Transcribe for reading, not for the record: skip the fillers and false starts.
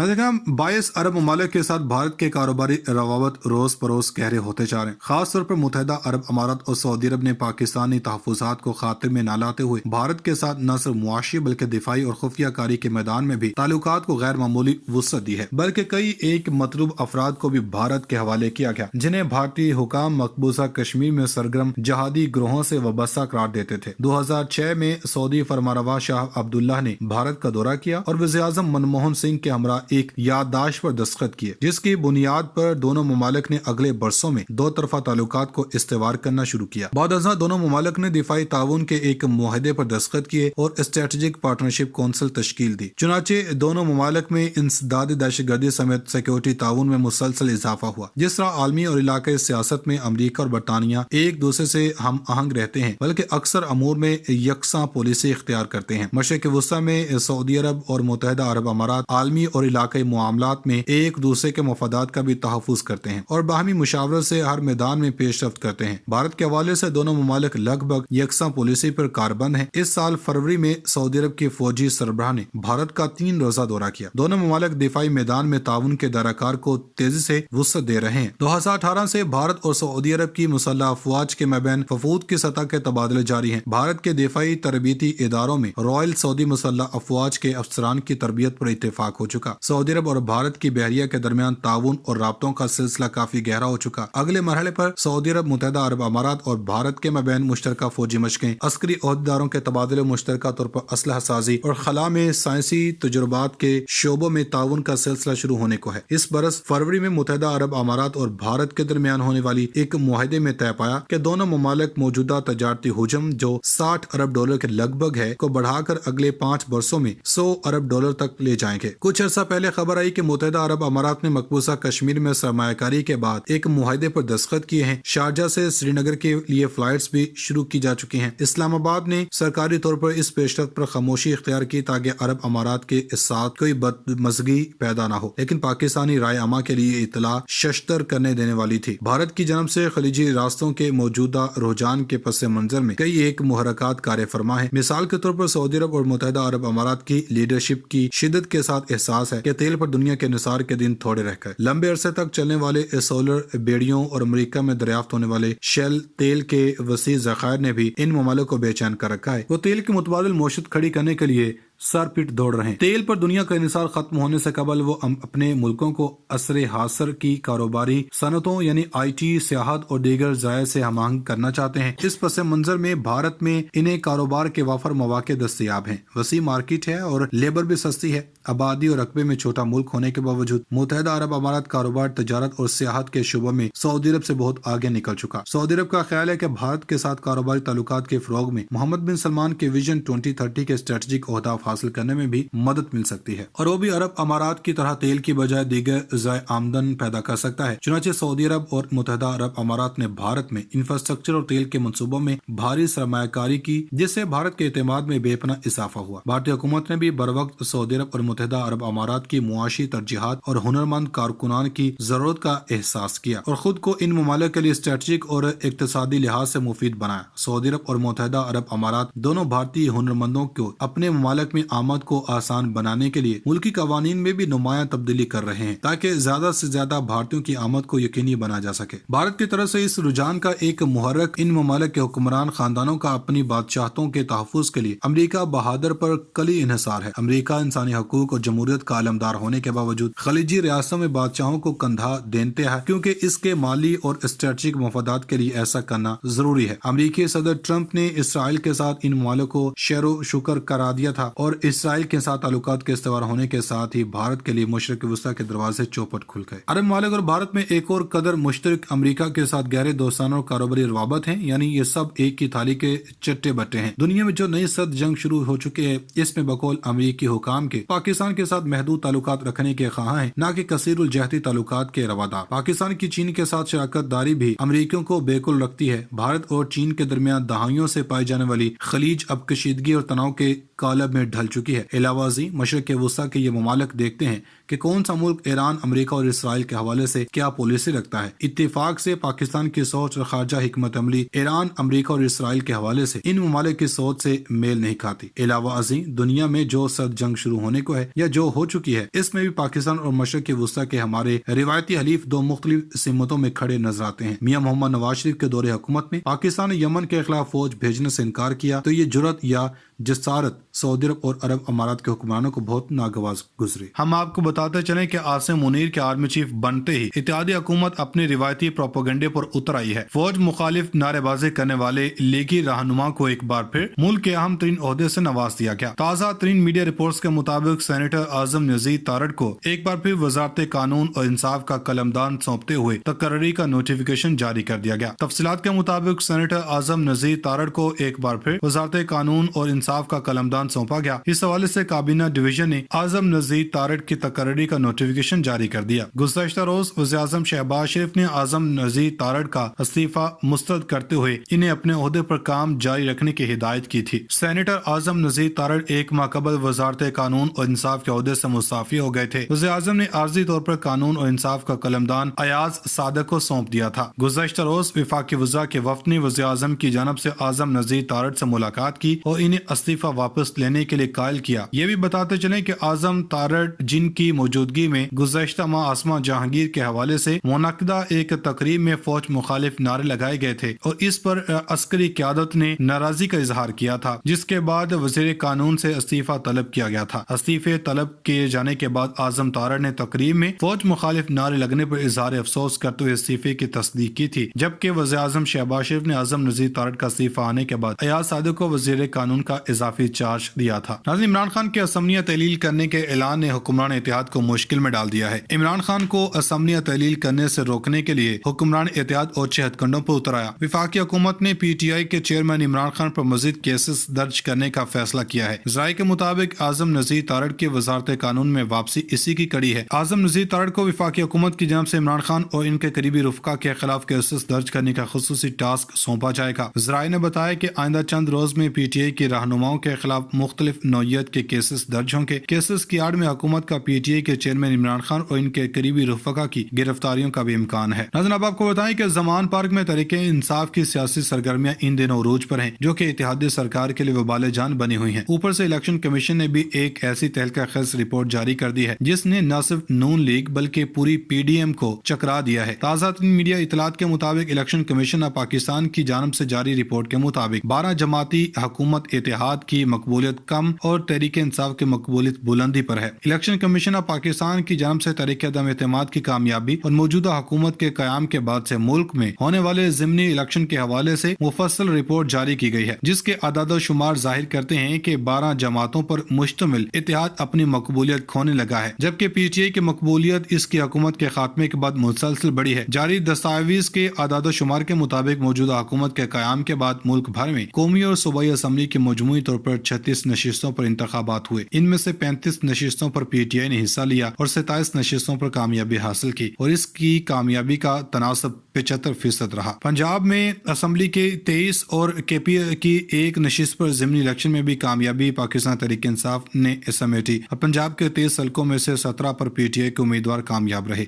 नाज़रीन, 22 अरब ममालिक के साथ भारत के कारोबारी रवाबत रोज बरोज गहरे होते जा रहे हैं। खासतौर पर मुत्तहिदा अरब अमारात और सऊदी अरब ने पाकिस्तानी तहफ़्फ़ुज़ात को खातिर में न लाते हुए भारत के साथ न सिर्फ मुआशी बल्कि दिफाई और खुफिया कारी के मैदान में भी ताल्लुकात को गैर मामूली वुसअत दी है। बल्कि कई एक मतलूब अफराद को भी भारत के हवाले किया गया, जिन्हें भारतीय हुकाम मकबूजा कश्मीर में सरगर्म जहादी ग्रोहों से वाबस्ता करार देते थे। 2006 में सऊदी फरमारवा शाह अब्दुल्लाह ने भारत का दौरा किया और वज़ीर-ए-आज़म मनमोहन सिंह के हमरा एक याददाश्त पर दस्तखत किए, जिसकी बुनियाद पर दोनों ममालिक ने अगले बरसों में दो तरफा ताल्लुकात को इस्तेवार करना शुरू किया। बाद अज़ां दोनों ममालिक ने दिफाई ताउन के एक मुआहदे पर दस्तखत किए और स्ट्रेटेजिक पार्टनरशिप कौंसिल तश्कील दी। चुनाचे दोनों ममालिक में इंसदाद दहशतगर्दी समेत सिक्योरिटी ताउन में मुसलसल इजाफा हुआ। जिस तरह आलमी और इलाकाई सियासत में अमरीका और बरतानिया एक दूसरे से हम आहंग रहते हैं, बल्कि अक्सर अमूर में यकसा पॉलिसी इख्तियार करते हैं। मशरिक़ वुस्ता में सऊदी अरब और मुत्तहिदा अरब अमारात आलमी और इलाकाई मामलात में एक दूसरे के मफादात का भी तहफ़्फ़ुज़ करते हैं और बाहमी मुशावरत से हर मैदान में पेशरफ्त करते हैं। भारत के हवाले से दोनों ममालिक लगभग यकसा पॉलिसी पर कारबंद हैं। इस साल फरवरी में सऊदी अरब के फौजी सरबराह ने भारत का 3 रोज़ा दौरा किया। दोनों ममालिक दिफाई मैदान में ताउन के दायराकार को तेजी से वुसअत दे रहे हैं। 2018 से भारत और सऊदी अरब की मुसल्लह अफवाज के मबैन वफूद की सतह के तबादले जारी हैं। भारत के दिफाई तरबीती इदारों में रॉयल सऊदी मुसल्लह अफवाज के अफसरान की तरबियत पर इत्तेफाक हो चुका। सऊदी अरब और भारत की बहरिया के दरमियान ताउन और राब्तों का सिलसिला काफी गहरा हो चुका। अगले मरहले पर सऊदी अरब, मुत्तहिदा अरब अमारात और भारत के मबैन मुश्तरका फौजी मशकें, अस्करी ओहदेदारों के तबादले, मुश्तरका तौर पर असलहा साजी और खला में साइंसी तजुर्बात के शोबों में ताउन का सिलसिला शुरू होने को है। इस बरस फरवरी में मुत्तहिदा अरब अमारात और भारत के दरमियान होने वाली एक मुआहदे में तय पाया कि दोनों ममालिक मौजूदा तजारती हुजम जो $60 अरब के लगभग है को बढ़ाकर अगले 5 बरसों में $100 अरब तक ले जाएंगे। कुछ अर्सा पहले खबर आई कि मुत्तहिदा अरब अमारात ने मकबूजा कश्मीर में सरमायाकारी के बाद एक मुआहदे पर दस्तखत किए हैं। शारजा से श्रीनगर के लिए फ्लाइट्स भी शुरू की जा चुकी हैं। इस्लामाबाद ने सरकारी तौर पर इस पेशरफ्त पर खामोशी इख्तियार की ताकि अरब अमारात के साथ कोई बदमज़गी पैदा न हो, लेकिन पाकिस्तानी राय अमा के लिए इतला शश्तर करने देने वाली थी। भारत की जानब से खलीजी रास्तों के मौजूदा रुझान के पस मंजर में कई एक मुहरकात कार्य फरमा है। मिसाल के तौर पर सऊदी अरब और मुत्तहिदा अरब अमारात की लीडरशिप की शिद्दत के साथ एहसास है कि तेल पर दुनिया के निसार के दिन थोड़े रह गए। लंबे अरसे तक चलने वाले सोलर बेड़ियों और अमेरिका में दरियाफ्त होने वाले शेल तेल के वसी ज़खायर ने भी इन ममालिक को बेचैन कर रखा है। वो तेल की मुतबादिल मौशत खड़ी करने के लिए सर पीट दौड़ रहे हैं। तेल पर दुनिया का इंसार खत्म होने से कबल वो अपने मुल्कों को असरे हासर की कारोबारी सनतों यानी IT, सियाहत और दीगर ज़राए से हमांग करना चाहते हैं। इस पस मंजर में भारत में इन्हें कारोबार के वाफर मौके दस्तयाब हैं। वसी मार्केट है और लेबर भी सस्ती है। आबादी और रकबे में छोटा मुल्क होने के बावजूद मुत्तहिदा अरब अमारात कारोबार, तजारत और सियाहत के शुबों में सऊदी अरब से बहुत आगे निकल चुका। सऊदी अरब का ख्याल है कि भारत के साथ कारोबारी ताल्लुकात के फरोग में मोहम्मद बिन सलमान के विजन 2030 के स्ट्रेटेजिक ओहदा हासिल करने में भी मदद मिल सकती है और वो भी अरब अमारात की तरह तेल की बजाय दीगर ज़राए आमदन पैदा कर सकता है। चुनांचे सऊदी अरब और मुत्तहिदा अरब अमारात ने भारत में इंफ्रास्ट्रक्चर और तेल के मंसूबों में भारी सरमायाकारी की, जिससे भारत के एतमाद में बेपनाह इजाफा हुआ। भारतीय हुकूमत ने भी बर वक्त सऊदी अरब और मुत्तहिदा अरब अमारात की मुआशी तरजीहात और हुनरमंद कारकुनान की जरूरत का एहसास किया और खुद को इन ममालिक के लिए स्ट्रेटेजिक और इक्तिसादी लिहाज से मुफीद बनाया। सऊदी अरब और मुत्तहिदा अरब अमारात दोनों भारतीय हुनरमंदों को अपने ममालिक में आमद को आसान बनाने के लिए मुल्की कवानीन में भी नुमाया तब्दीली कर रहे हैं ताकि ज्यादा से ज्यादा भारतीयों की आमद को यकीनी बना जा सके। भारत की तरफ से इस रुझान का एक मुहर्रक इन ममालिक के हुक्मरान खानदानों का अपनी बादशाहतों के तहफ़्फ़ुज़ के लिए अमरीका बहादुर पर कली इन्हिसार है। अमरीका इंसानी हकूक और जमहूरियत का आलमदार होने के बावजूद खलीजी रियासतों में बादशाहों को कंधा देते हैं, क्योंकि इसके माली और स्ट्रेटेजिक मफादात के लिए ऐसा करना जरूरी है। अमरीकी सदर ट्रंप ने इसराइल के साथ इन ममालिक को शेरो शुक्र करा दिया था और इसराइल के साथ ताल्लुकात के इस्तेवार होने के साथ ही भारत के लिए मशरिक़ वुस्ता के दरवाजे चौपट खुल गए। अरब ममालिक और भारत में एक और कदर मुश्तरक अमरीका के साथ गहरे दोस्ताना और कारोबारी रवाबत हैं, यानी ये सब एक की थाली के चट्टे बट्टे हैं। दुनिया में जो नई सर्द जंग शुरू हो चुके हैं, इसमें बकौल अमरीकी हुकाम के पाकिस्तान के साथ महदूद ताल्लुकात रखने के ख्वाह हैं, न कि कसीरुल जहती ताल्लुकात के रवादार। पाकिस्तान की चीन के साथ शराकत दारी भी अमरीकियों को बेकुल रखती है। भारत और चीन के दरमियान दहाइयों से पाई जाने वाली खलीज अब कशीदगी और तनाव के कालब में ढल चुकी है। इलावाजी मशरिक़ वुस्ता के ये ममालिक देखते हैं کہ کون سا ملک ایران، امریکہ اور اسرائیل کے حوالے سے کیا پالیسی رکھتا ہے۔ اتفاق سے پاکستان کی سوچ اور خارجہ حکمت عملی ایران، امریکہ اور اسرائیل کے حوالے سے ان ممالک کی سوچ سے میل نہیں کھاتی۔ علاوہ ازیں دنیا میں جو سرد جنگ شروع ہونے کو ہے یا جو ہو چکی ہے، اس میں بھی پاکستان اور مشرق وسطیٰ کے ہمارے روایتی حلیف دو مختلف سمتوں میں کھڑے نظر آتے ہیں۔ میاں محمد نواز شریف کے دور حکومت میں پاکستان نے یمن کے خلاف فوج بھیجنے سے انکار کیا تو یہ جرأت یا جسارت سعودی عرب اور عرب امارات کے حکمرانوں کو بہت ناگوار گزری۔ ہم آپ کو بتاتے چلیں کہ عاصم منیر کے آرمی چیف بنتے ہی اتحادی حکومت اپنے روایتی پروپیگنڈے پر اتر آئی ہے۔ فوج مخالف نعرے بازی کرنے والے لیگی رہنما کو ایک بار پھر ملک کے اہم ترین عہدے سے نواز دیا گیا۔ تازہ ترین میڈیا رپورٹس کے مطابق سینیٹر اعظم نذیر تارڑ کو ایک بار پھر وزارت قانون اور انصاف کا قلمدان سونپتے ہوئے تقرری کا نوٹیفیکیشن جاری کر دیا گیا۔ تفصیلات کے مطابق سینیٹر اعظم نذیر تارڑ کو ایک بار پھر وزارت قانون اور انصاف کا قلمدان سونپا گیا۔ اس حوالے سے کابینہ ڈویژن نے اعظم نذیر تارڑ کی تقرری کا نوٹیفیکیشن جاری کر دیا۔ گزشتہ روز وزیر اعظم شہباز شریف نے اعظم نذیر تارڑ کا استعفی مسترد کرتے ہوئے انہیں اپنے عہدے پر کام جاری رکھنے کی ہدایت کی تھی۔ سینیٹر اعظم نذیر تارڑ ایک ماہ قبل وزارت قانون اور انصاف کے عہدے سے مستعفی ہو گئے تھے۔ وزیر اعظم نے عارضی طور پر قانون اور انصاف کا قلمدان ایاز صادق کو سونپ دیا تھا۔ گزشتہ روز وفاقی وزراء کے وفد نے وزیر اعظم کی جانب سے اعظم نذیر تارڑ سے ملاقات کی اور انہیں استعفی واپس لینے کے لیے قائل کیا۔ یہ بھی بتاتے چلیں کہ اعظم تارڑ جن کی موجودگی میں گزشتہ ماہ آسما جہانگیر کے حوالے سے منعقدہ ایک تقریب میں فوج مخالف نعرے لگائے گئے تھے اور اس پر عسکری قیادت نے ناراضی کا اظہار کیا تھا، جس کے بعد وزیر قانون سے استعفی طلب کیا گیا تھا۔ استعفے طلب کیے جانے کے بعد اعظم تارڑ نے تقریب میں فوج مخالف نعرے لگنے پر اظہار افسوس کرتے ہوئے استعفے کی تصدیق کی تھی، جبکہ وزیر اعظم شہباز شریف نے اعظم نذیر تارڑ کا استعفی آنے کے بعد ایاز صادق کو وزیر قانون کا اضافی چارج دیا تھا۔ ناظرین، عمران خان کے اسمبلیاں تحلیل کرنے کے اعلان نے حکمران اتحاد کو مشکل میں ڈال دیا ہے۔ عمران خان کو اسمبلیاں تحلیل کرنے سے روکنے کے لیے حکمران اتحاد اور ہتھ کنڈوں پر اتر آیا۔ وفاقی حکومت نے پی ٹی آئی کے چیئرمین عمران خان پر مزید کیسز درج کرنے کا فیصلہ کیا ہے۔ ذرائع کے مطابق اعظم نذیر تارڑ کی وزارت قانون میں واپسی اسی کی کڑی ہے۔ اعظم نذیر تارڑ کو وفاقی حکومت کی جانب سے عمران خان اور ان کے قریبی رفقا کے خلاف کیسز درج کرنے کا خصوصی ٹاسک سونپا جائے گا۔ ذرائع نے بتایا کہ آئندہ چند روز میں پی ٹی آئی کے رہنماؤں کے خلاف مختلف نوعیت کے کیسز درج ہوں گے۔ کیسز کی آڑ میں حکومت کا پی ٹی آئی کے چیئرمین عمران خان اور ان کے قریبی رفقا کی گرفتاریوں کا بھی امکان ہے۔ ناظرین، اب آپ کو بتائیں کہ زمان پارک میں تحریک انصاف کی سیاسی سرگرمیاں ان دنوں عروج پر ہیں، جو کہ اتحادی سرکار کے لیے وبال جان بنی ہوئی ہیں۔ اوپر سے الیکشن کمیشن نے بھی ایک ایسی تہلکہ خیز رپورٹ جاری کر دی ہے جس نے نہ صرف نون لیگ بلکہ پوری پی ڈی ایم کو چکرا دیا ہے۔ تازہ ترین میڈیا اطلاعات کے مطابق الیکشن کمیشن آف پاکستان کی جانب سے جاری رپورٹ کے مطابق 12 جماعتی حکومت اتحاد کی مقبولیت کم اور تحریک انصاف کی مقبولیت بلندی پر ہے۔ الیکشن کمیشن آف پاکستان کی جانب سے تحریک عدم اعتماد کی کامیابی اور موجودہ حکومت کے قیام کے بعد سے ملک میں ہونے والے ضمنی الیکشن کے حوالے سے مفصل رپورٹ جاری کی گئی ہے، جس کے اعداد و شمار ظاہر کرتے ہیں کہ 12 جماعتوں پر مشتمل اتحاد اپنی مقبولیت کھونے لگا ہے، جبکہ پی ٹی آئی کی مقبولیت اس کی حکومت کے خاتمے کے بعد مسلسل بڑھی ہے۔ جاری دستاویز کے اعداد و شمار کے مطابق موجودہ حکومت کے قیام کے بعد ملک بھر میں قومی اور صوبائی اسمبلی کی مجموعی طور پر 36 نشستوں پر انتخابات ہوئے۔ ان میں سے 35 نشستوں پر پی ٹی آئی نے حصہ لیا اور 27 نشستوں پر کامیابی حاصل کی اور اس کی کامیابی کا تناسب 75% رہا۔ پنجاب میں اسمبلی کے 23 اور کے پی کی ایک نشست پر ضمنی الیکشن میں بھی کامیابی پاکستان تحریک انصاف نے سمیٹی اور پنجاب کے 23 حلقوں میں سے 17 پر پی ٹی آئی کے امیدوار کامیاب رہے۔